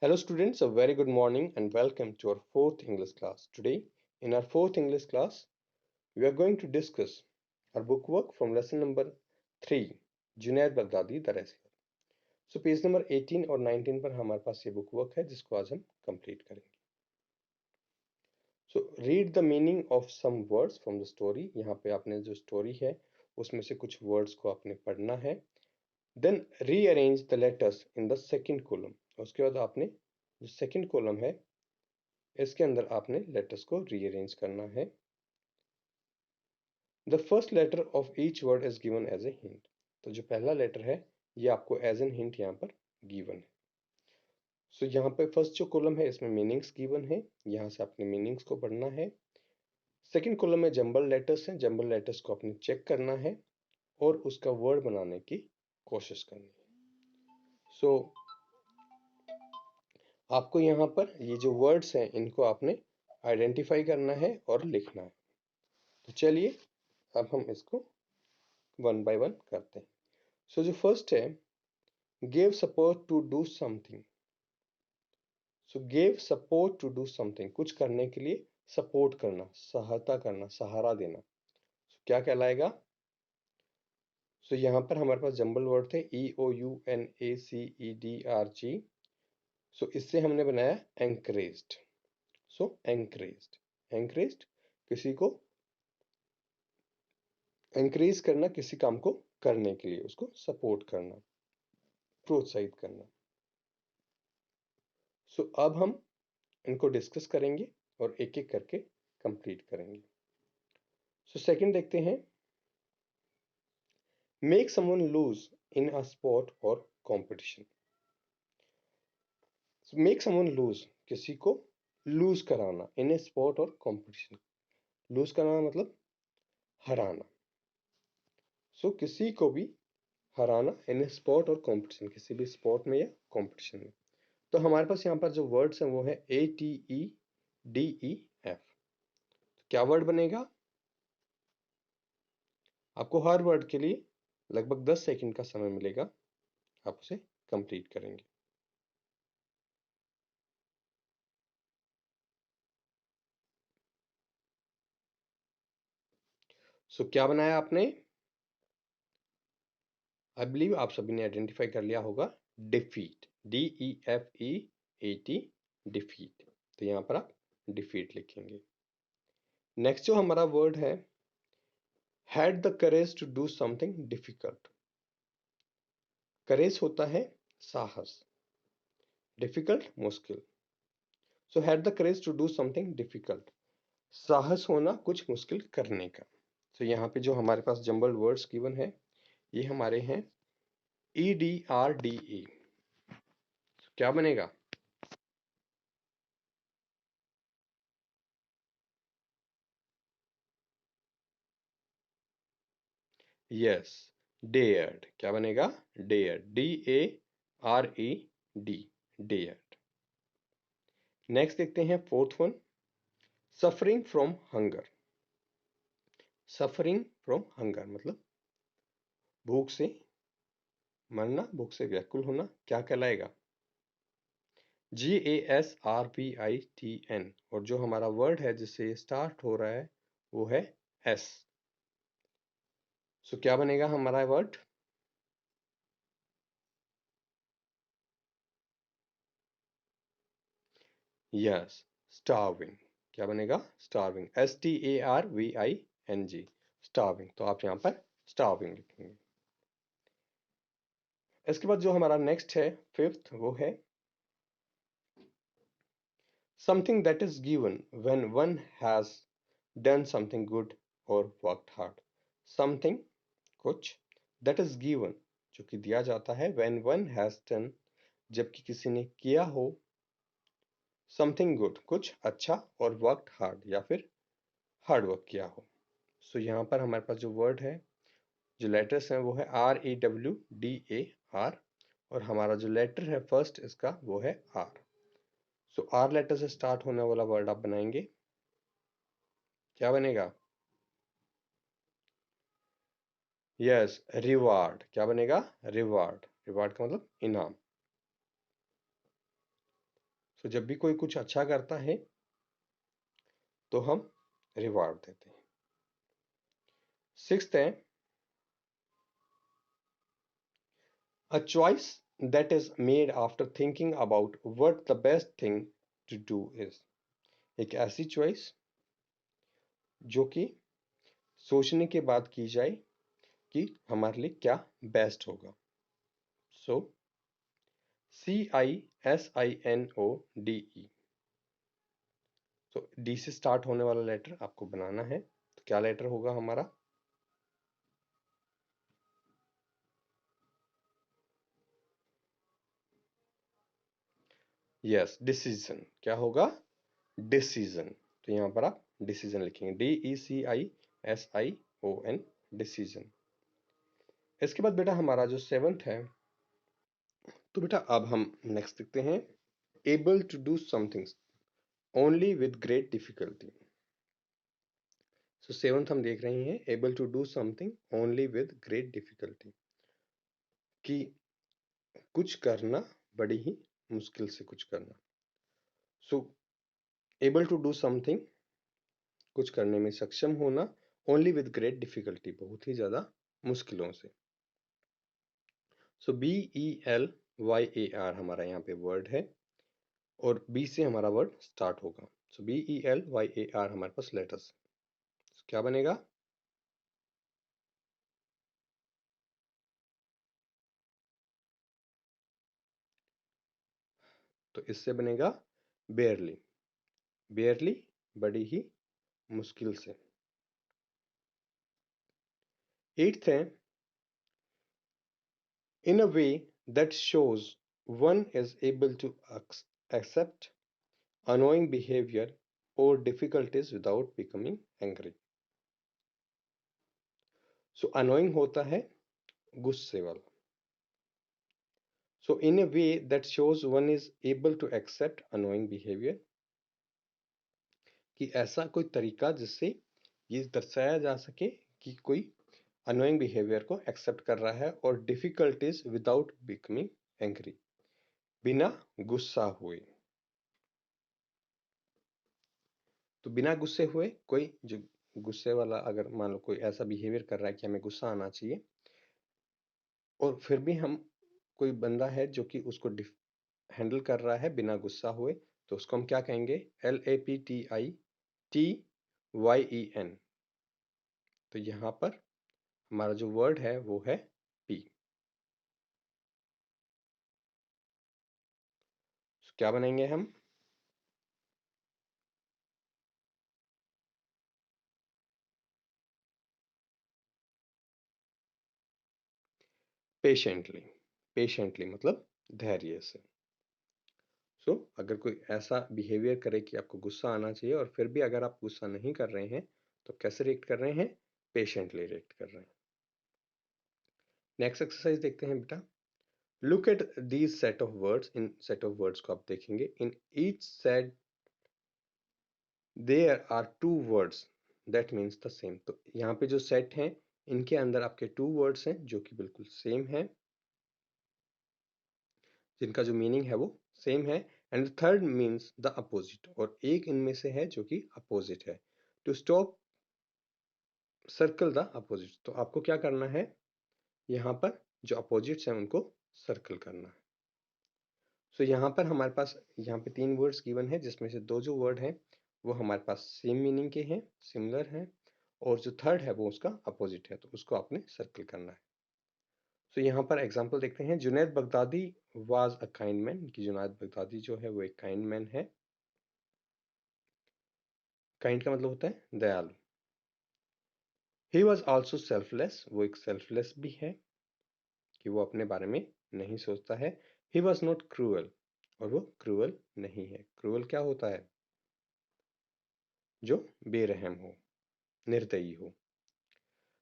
Hello students, a very good morning and welcome to our fourth English class. Today, in our fourth English class, we are going to discuss our book work from lesson number 3, Junaid Baghdadi the wrestler. So page number 18 और 19 पर हमारे पास ये book work है जिसको आज हम complete करेंगे. So read the meaning of some words from the story. यहाँ पे आपने जो स्टोरी है उसमें से कुछ वर्ड्स को आपने पढ़ना है. Then rearrange the letters in the second column. उसके बाद आपने जो सेकंड कॉलम है इसके अंदर आपने लेटर्स को रीअरेंज करना है. The first letter of each word is given as a hint. तो जो पहला लेटर है ये आपको एज एन हिंट यहाँ पर गिवन है. सो यहाँ पे फर्स्ट जो कॉलम है इसमें मीनिंग्स गिवन है, यहाँ से आपने मीनिंग्स को पढ़ना है. सेकंड कॉलम में जंबल लेटर्स हैं, जंबल लेटर्स को आपने चेक करना है और उसका वर्ड बनाने की कोशिश करनी है. सो आपको यहाँ पर ये जो वर्ड्स हैं इनको आपने आइडेंटिफाई करना है और लिखना है. तो चलिए अब हम इसको वन बाय वन करते हैं. सो जो फर्स्ट है, give support to do something. So give support to do something, कुछ करने के लिए सपोर्ट करना, सहायता करना, सहारा देना. क्या कहलाएगा? सो यहाँ पर हमारे पास जंबल वर्ड थे EOUNACEDRG. सो इससे हमने बनाया एंकरेज्ड. सो एंकरेज्ड, एंकरेज्ड किसी को एंकरेज करना, किसी काम को करने के लिए उसको सपोर्ट करना, प्रोत्साहित करना. सो अब हम इनको डिस्कस करेंगे और एक एक करके कंप्लीट करेंगे. सो सेकंड देखते हैं, make someone lose in a sport और कंपटीशन. मेक समवन लूज, किसी को लूज कराना इन ए स्पोर्ट और कंपटीशन. लूज कराना मतलब हराना. सो किसी को भी हराना इन ए स्पोर्ट और कंपटीशन, किसी भी स्पोर्ट में या कंपटीशन में. तो हमारे पास यहाँ पर जो वर्ड्स हैं वो है ATEDEF. क्या वर्ड बनेगा? आपको हर वर्ड के लिए लगभग 10 सेकंड का समय मिलेगा, आप उसे कंप्लीट करेंगे. सो क्या बनाया आपने? आई बिलीव आप सभी ने आइडेंटिफाई कर लिया होगा, डिफीट. DEFEAT, defeat. तो यहाँ पर आप डिफीट लिखेंगे. नेक्स्ट जो हमारा वर्ड है, had the courage to do something difficult. Courage होता है साहस, डिफिकल्ट मुश्किल. So had the courage to do something difficult, साहस होना कुछ मुश्किल करने का. तो यहाँ पे जो हमारे पास जंबल वर्ड्स गिवन है ये हमारे हैं EDRDE. क्या बनेगा? Yes, dared. क्या बनेगा? डेयर्ड. DARED, dared. नेक्स्ट देखते हैं fourth one, suffering from hunger. Suffering from hunger मतलब भूख से मरना, भूख से व्याकुल होना. क्या कहलाएगा? GASRPITN. और जो हमारा वर्ड है जिससे स्टार्ट हो रहा है वो है S. सो क्या बनेगा हमारा वर्ड? Yes, starving. क्या बनेगा? स्टार्विंग. STARVING, starving. तो आप यहाँ पर स्टार्विंग लिखेंगे. इसके बाद जो हमारा नेक्स्ट है फिफ्थ, वो है something that is given when one has done something good और वर्कड हार्ड. समथिंग कुछ, दैट इज गिवन जो कि दिया जाता है, व्हेन वन हैज डन जबकि किसी ने किया हो, समथिंग गुड कुछ अच्छा, और वर्कड हार्ड या फिर हार्ड वर्क किया हो. सो यहाँ पर हमारे पास जो वर्ड है, जो लेटर्स हैं वो है REWDAR. और हमारा जो लेटर है फर्स्ट इसका वो है R. सो R लेटर से स्टार्ट होने वाला वर्ड आप बनाएंगे. क्या बनेगा? Yes, reward. क्या बनेगा? रिवार्ड. रिवार्ड का मतलब इनाम. तो जब भी कोई कुछ अच्छा करता है तो हम रिवार्ड देते हैं। सिक्स्थ है, a choice that is made after thinking about what the best thing to do is। एक ऐसी चॉइस जो कि सोचने के बाद की जाए कि हमारे लिए क्या बेस्ट होगा। सो CISINODE। तो डी से स्टार्ट होने वाला लेटर आपको बनाना है। तो क्या लेटर होगा हमारा? Yes, decision. क्या होगा? डिसीजन। तो यहां पर आप डिसीजन लिखेंगे, DECISION, डिसीजन। इसके बाद बेटा हमारा जो सेवंथ है, तो बेटा अब हम नेक्स्ट देखते हैं, able to do something only with great difficulty. So seventh हम देख रहे हैं, able to do something only with great difficulty, कि कुछ करना बड़ी ही मुश्किल से कुछ करना। So able to do something, कुछ करने में सक्षम होना, ओनली विद ग्रेट डिफिकल्टी, बहुत ही ज्यादा मुश्किलों से। सो BELYAR हमारा यहाँ पे वर्ड है और बी से हमारा वर्ड स्टार्ट होगा। सो BELYAR हमारे पास लेटर्स। क्या बनेगा? तो इससे बनेगा बेयरली। बेयरली, बड़ी ही मुश्किल से। एट्थ है, in a way that shows one is able to accept annoying behavior or difficulties without becoming angry। So annoying होता है गुस्से वाला। So in a way that shows one is able to accept annoying behavior, कि ऐसा कोई तरीका जिससे ये दर्शाया जा सके कि कोई अनोइंग बिहेवियर को एक्सेप्ट कर रहा है, और डिफिकल्टीज विदाउट बिकमिंग एंग्री, बिना गुस्सा हुए। तो बिना गुस्से हुए कोई जो गुस्से वाला, अगर मान लो कोई ऐसा बिहेवियर कर रहा है कि हमें गुस्सा आना चाहिए, और फिर भी हम, कोई बंदा है जो कि उसको हैंडल कर रहा है बिना गुस्सा हुए, तो उसको हम क्या कहेंगे? LAPTITYEN। तो यहाँ पर हमारा जो वर्ड है वो है पी। क्या बनाएंगे हम? पेशेंटली। पेशेंटली मतलब धैर्य से। सो अगर कोई ऐसा बिहेवियर करे कि आपको गुस्सा आना चाहिए, और फिर भी अगर आप गुस्सा नहीं कर रहे हैं, तो कैसे रिएक्ट कर रहे हैं? पेशेंटली रिएक्ट कर रहे हैं। नेक्स्ट एक्सरसाइज देखते हैं बेटा। Look at these set of words. इन सेट ऑफ वर्ड्स को आप देखेंगे। In each set there are two words that means the same. तो यहाँ पे जो सेट हैं, इनके अंदर आपके टू वर्ड्स हैं जो कि बिल्कुल सेम है, जिनका जो मीनिंग है वो सेम है। And third means the opposite, और एक इनमें से है जो कि अपोजिट है। To stop circle the opposite. तो आपको क्या करना है? यहाँ पर जो अपोजिट्स हैं उनको सर्कल करना है। सो यहाँ पर हमारे पास यहाँ पे तीन वर्ड्स गिवन है, जिसमें से दो जो वर्ड हैं वो हमारे पास सेम मीनिंग के हैं, सिमिलर हैं, और जो थर्ड है वो उसका अपोजिट है, तो उसको आपने सर्कल करना है। सो यहाँ पर एग्जांपल देखते हैं। Junaid Baghdadi was a kind man, कि जुनैद बगदादी जो है वो एक काइंड मैन है। काइंड का मतलब होता है दयालु। ही वॉज ऑल्सो सेल्फलेस, वो एक सेल्फलेस भी है, कि वो अपने बारे में नहीं सोचता है। ही वॉज नॉट क्रूअल, और वो क्रूअल नहीं है। क्रूअल क्या होता है? जो बेरहम हो, निर्दयी हो।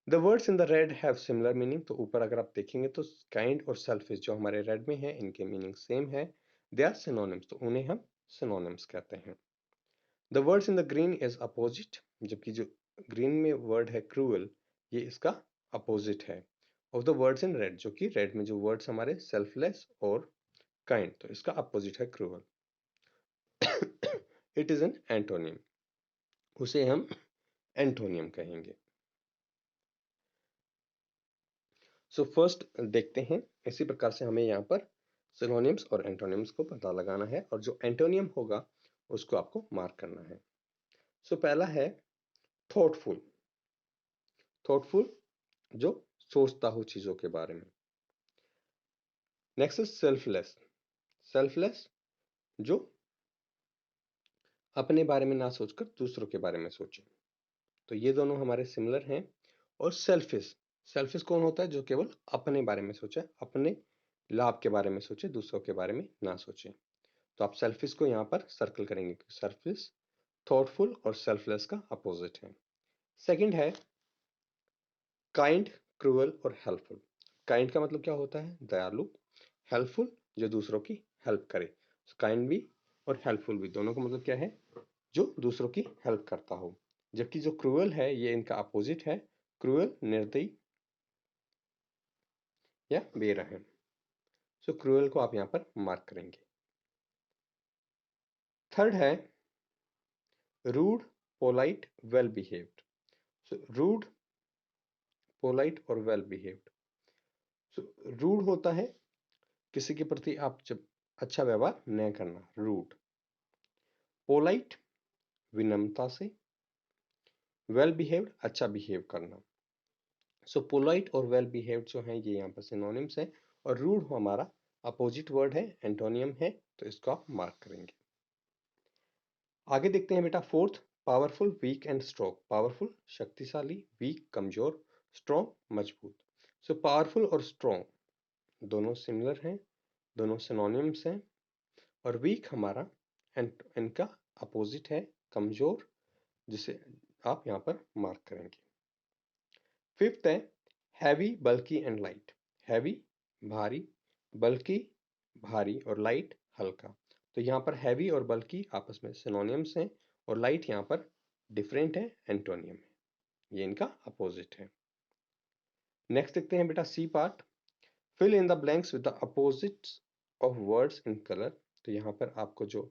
The words in the red have similar meaning. तो ऊपर अगर आप देखेंगे तो काइंड और सेल्फिश जो हमारे रेड में है, इनके मीनिंग सेम है। दे आर सिनोनिम्स, तो उन्हें हम सिनोनिम्स कहते हैं। The words in the green is opposite, जबकि जो ग्रीन में वर्ड है क्रूअल, ये इसका अपोजिट है of the words in red, जो कि रेड में जो वर्ड्स हमारे सेल्फलेस और काइंड, तो इसका अपोजिट है cruel. It is an antonym, उसे हम एंटोनियम कहेंगे। सो फर्स्ट देखते हैं, इसी प्रकार से हमें यहाँ पर सिनोनिम्स और एंटोनिम्स को पता लगाना है, और जो एंटोनियम होगा उसको आपको मार्क करना है। सो पहला है थॉटफुल। थॉटफुल जो सोचता हो चीजों के बारे में। Next is selfless. सेल्फलेस जो अपने बारे में ना सोचकर दूसरों के बारे में सोचे। तो ये दोनों हमारे सिमिलर हैं। और सेल्फिश, सेल्फिश कौन होता है? जो केवल अपने बारे में सोचे, अपने लाभ के बारे में सोचे, दूसरों के बारे में ना सोचे। तो आप सेल्फिश को यहाँ पर सर्कल करेंगे, सेल्फिश थॉटफुल और सेल्फलेस का अपोजिट है। सेकंड है काइंड, क्रूअल और हेल्पफुल। काइंड का मतलब क्या होता है? दयालु। हेल्पफुल जो दूसरों की हेल्प करे। काइंड भी और हेल्पफुल भी, दोनों का मतलब क्या है? जो दूसरों की हेल्प करता हो। जबकि जो क्रूअल है ये इनका अपोजिट है। क्रूअल निर्दयी या बेरहम। सो क्रूअल को आप यहाँ पर मार्क करेंगे। थर्ड है rude, polite, well behaved. So rude, polite और वेल बिहेव्ड। सो रूड होता है किसी के प्रति आप जब अच्छा व्यवहार न करना, रूड। पोलाइट विनम्रता से, वेल बिहेव्ड अच्छा बिहेव करना। सो पोलाइट और वेल बिहेव्ड जो है ये यहाँ पर सिनोनिम्स है, और रूड हमारा अपोजिट वर्ड है, एंटोनियम है, तो इसको आप मार्क करेंगे। आगे देखते हैं बेटा fourth, powerful, weak and strong. Powerful शक्तिशाली, वीक कमजोर, स्ट्रॉन्ग मजबूत। सो पावरफुल और स्ट्रॉन्ग दोनों सिमिलर हैं, दोनों सिनोनिम्स हैं। और वीक हमारा इनका अपोजिट है, कमजोर, जिसे आप यहाँ पर मार्क करेंगे। फिफ्थ है हैवी, बल्कि एंड लाइट। हैवी भारी, बल्कि भारी, और लाइट हल्का। तो यहाँ पर हैवी और बल्कि आपस में सिनोनिम्स हैं, और लाइट यहाँ पर डिफरेंट है, एंटोनियम है, ये इनका अपोजिट है। नेक्स्ट देखते हैं बेटा C part, fill in the blanks with the opposites of words in colour. तो यहाँ पर आपको जो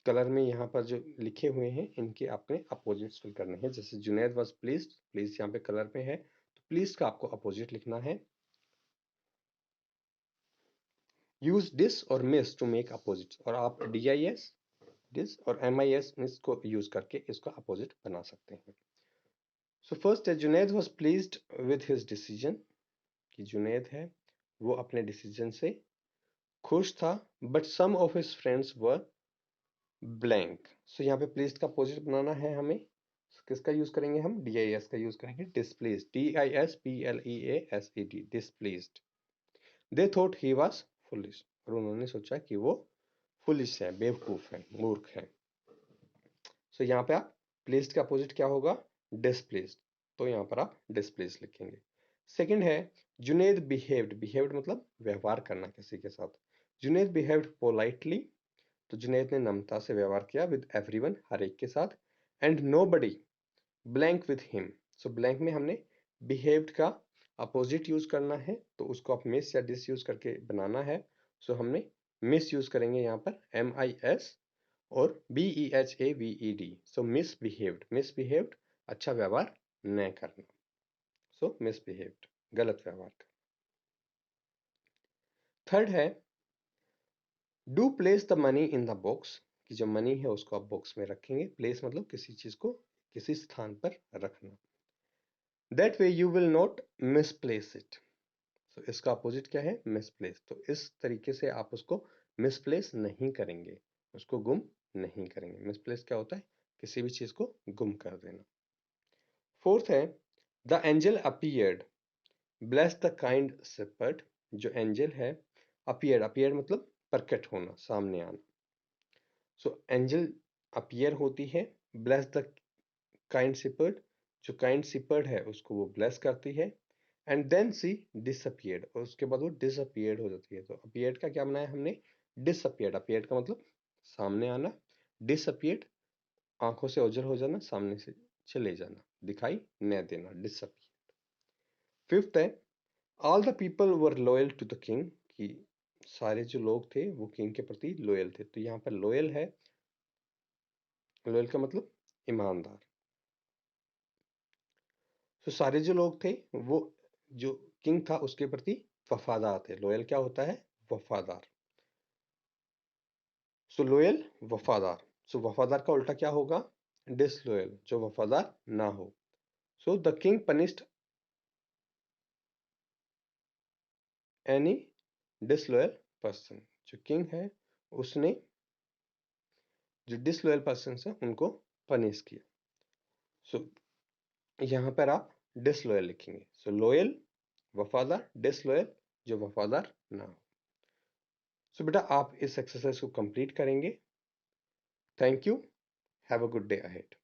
कलर में यहाँ पर जो लिखे हुए हैं इनके आपने अपोजिट्स फिल करने हैं। जैसे जुनैद वाज प्लीज्ड, प्लीज यहाँ पे कलर पे है, तो प्लीज का आपको अपोजिट लिखना है। यूज डिस और मिस टू मेक अपोजिट, और आप DIS डिस और MIS मिस को यूज करके इसका अपोजिट बना सकते हैं। सो फर्स्ट है Junaid was pleased with his decision, कि जुनैद है वो अपने डिसीजन से खुश था, but some of his friends were blank. So यहाँ पे प्लीज्ड का अपोजिट बनाना है हमें, किसका यूज करेंगे हम? DIS का यूज करेंगे, displeased, DISPLEASED, displeased. They thought he was foolish, और उन्होंने सोचा कि वो फुलिश है, बेवकूफ है, मूर्ख है। सो यहाँ पे आप प्लेस्ड का अपोजिट क्या होगा? डिसप्लेस्ड, तो यहाँ पर आप डिसप्लेस्ड लिखेंगे। सेकंड है जुनैद बिहेव्ड। बिहेव्ड मतलब व्यवहार करना किसी के साथ। जुनैद बिहेव्ड पोलाइटली, तो जुनैद ने नम्रता से व्यवहार किया विद एवरीवन, हर एक के साथ, and nobody blank with him. So blank में हमने बिहेव्ड का अपोजिट यूज करना है, तो उसको आप मिस या डिस यूज करके बनाना है। सो हमने मिस यूज करेंगे यहाँ पर, MIS, और BEHAVED। सो मिसबिहेव्ड, मिसबिहेव्ड अच्छा व्यवहार न करना, सो मिसबिहेव्ड गलत व्यवहार करना। थर्ड है do place the money in the box, कि जो मनी है उसको आप बॉक्स में रखेंगे। प्लेस मतलब किसी चीज को किसी स्थान पर रखना। That way you will not misplace it. तो इसका अपोजिट क्या है? मिसप्लेस। तो इस तरीके से आप उसको मिसप्लेस नहीं करेंगे, उसको गुम नहीं करेंगे। मिसप्लेस क्या होता है? किसी भी चीज को गुम कर देना। फोर्थ है the angel appeared, bless the kind shepherd. जो एंजल है, अपीयर्ड, अपीयर्ड मतलब प्रकट होना, सामने आना। सो एंजल अपीयर होती है, ब्लेस द काइंड शेपर्ड, जो काइंड शेपर्ड है उसको वो ब्लेस करती है। एंड देन सी डिसअपियर्ड, और उसके बाद वो डिसअपियर्ड हो जाती है। तो अपीयर्ड का क्या बनाया हमने? डिसअपियर्ड। अपीयर्ड का मतलब सामने आना, डिसअपियर्ड आंखों से ओझल हो जाना, सामने से चले जाना, दिखाई न देना, डिसअपियर। फिफ्थ है all the people were loyal to the king, कि सारे जो लोग थे वो किंग के प्रति लॉयल थे। तो यहाँ पर लॉयल है, लॉयल का मतलब ईमानदार। तो सारे जो लोग थे वो जो किंग था उसके प्रति वफादार थे। लॉयल क्या होता है? वफादार। सो लॉयल वफादार। सो वफादार का उल्टा क्या होगा? डिसलॉयल, जो वफादार ना हो। So the king punished any disloyal person. जो किंग है उसने जो डिसलॉयल पर्सन है उनको पनिश किया। सो यहाँ पर आप डिसलॉयल लिखेंगे। सो लॉयल वफादार, डिसलॉयल जो वफादार ना हो। सो बेटा आप इस एक्सरसाइज को कंप्लीट करेंगे। Thank you. Have a good day ahead.